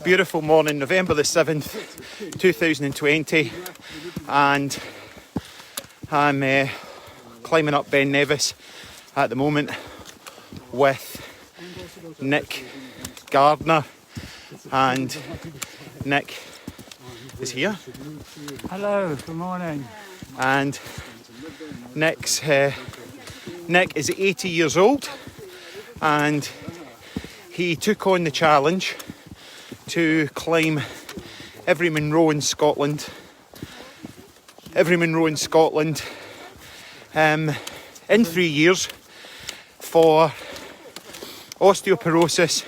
Beautiful morning, November the 7th, 2020, and I'm climbing up Ben Nevis at the moment with Nick Gardner, and Nick is here. Hello, good morning. And Nick is 80 years old, and he took on the challenge to climb every Munro in Scotland in 3 years for osteoporosis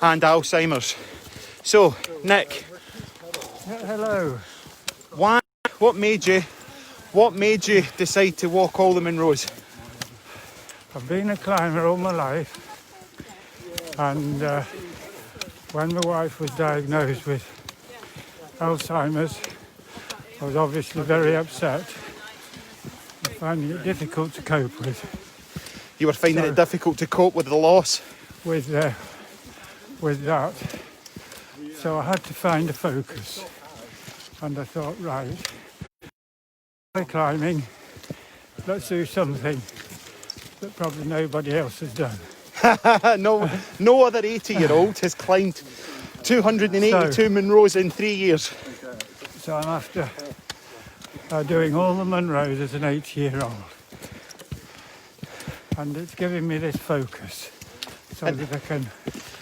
and Alzheimer's. So, Nick, Hello. what made you decide to walk all the Munros? I've been a climber all my life, and when my wife was diagnosed with Alzheimer's, I was obviously very upset and finding it difficult to cope with. You were finding it difficult to cope with the loss? With that. So I had to find a focus, and I thought, right, by climbing, let's do something that probably nobody else has done. No other 80-year-old has climbed 282 Munros in 3 years. So I'm after doing all the Munros as an 80-year-old. And it's giving me this focus so that I can...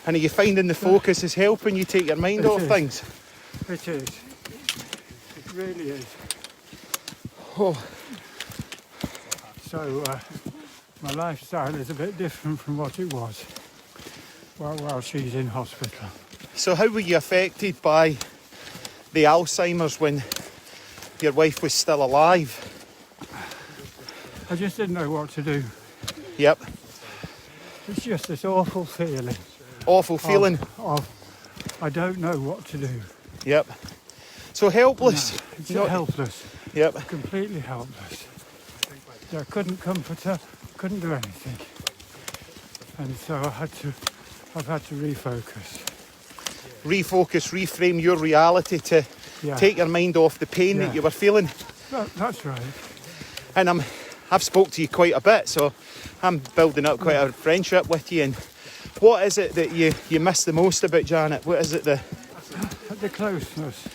And are you finding the focus is helping you take your mind off things? It is. It really is. Oh. So my lifestyle is a bit different from what it was while she's in hospital. So how were you affected by the Alzheimer's when your wife was still alive? I just didn't know what to do. Yep. It's just this awful feeling. Awful feeling? Of I don't know what to do. Yep. So helpless? No, helpless. Yep. Completely helpless. So I couldn't comfort her, couldn't do anything. And so I've had to refocus. Reframe your reality to take your mind off the pain that you were feeling. That's right. And I've spoke to you quite a bit, so I'm building up quite a friendship with you. And what is it that you miss the most about Janet? What is it The closeness.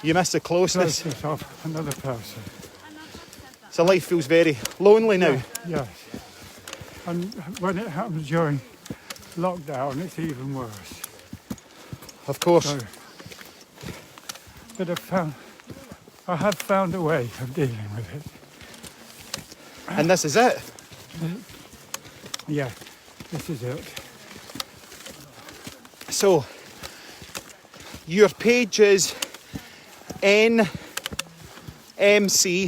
You miss the closeness of another person. So life feels very lonely now. Yes. And when it happens during lockdown, it's even worse. Of course. So, but I have found a way of dealing with it. And this is it? Yeah, this is it. So, your page is NMC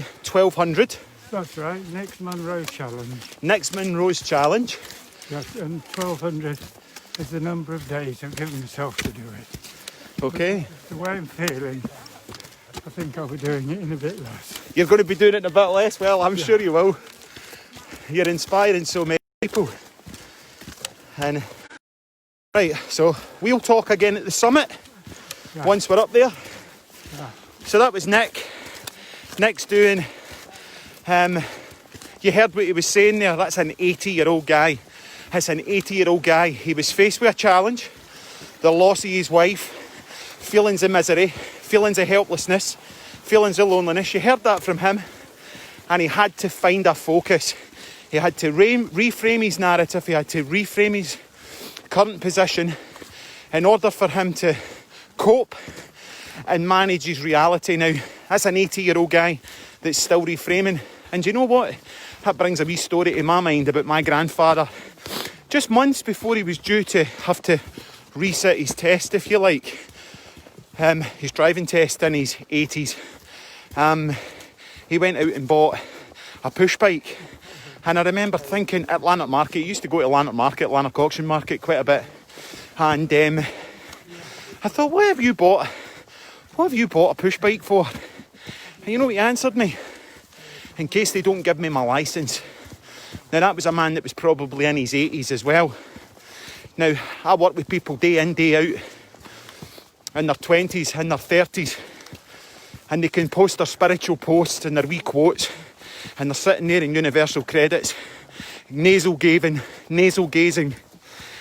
1200. That's right, Nick's Munro Challenge. Nick's Munro's Challenge. Yes, and 1200 is the number of days I've given myself to do it. Okay. But the way I'm feeling, I think I'll be doing it in a bit less. You're going to be doing it in a bit less? Well, I'm sure you will. You're inspiring so many people. And right, so we'll talk again at the summit once we're up there. Yeah. So that was Nick. Nick's doing, you heard what he was saying there, that's an 80-year-old guy. It's an 80-year-old guy. He was faced with a challenge, the loss of his wife, feelings of misery, feelings of helplessness, feelings of loneliness. You heard that from him, and he had to find a focus. He had to reframe his narrative, he had to reframe his current position in order for him to cope and manage his reality. Now, that's an 80-year-old guy that's still reframing. And you know what? That brings a wee story to my mind about my grandfather. Just months before he was due to have to reset his test, if you like, his driving test in his 80s, he went out and bought a push bike. And I remember thinking at Lanark Market, he used to go to Lanark Market, Lanark Auction Market quite a bit. And I thought, what have you bought a push bike for? And you know what he answered me? In case they don't give me my licence. Now that was a man that was probably in his 80s as well. Now, I work with people day in, day out, in their 20s, in their 30s, and they can post their spiritual posts and their wee quotes, and they're sitting there in universal credits, nasal gazing,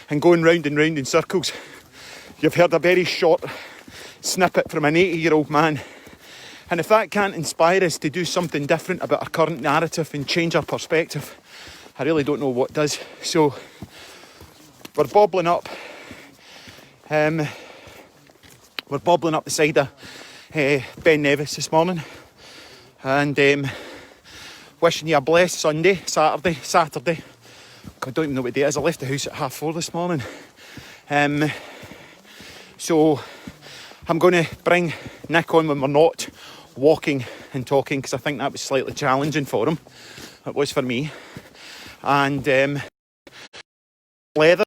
and going round and round in circles. You've heard a very short snippet from an 80-year-old man. And if that can't inspire us to do something different about our current narrative and change our perspective, I really don't know what does. So we're bobbling up. We're bobbling up the side of Ben Nevis this morning, and wishing you a blessed Saturday. I don't even know what day it is. I left the house at 4:30 this morning. So I'm going to bring Nick on when we're not walking and talking, because I think that was slightly challenging for him. It was for me. And leather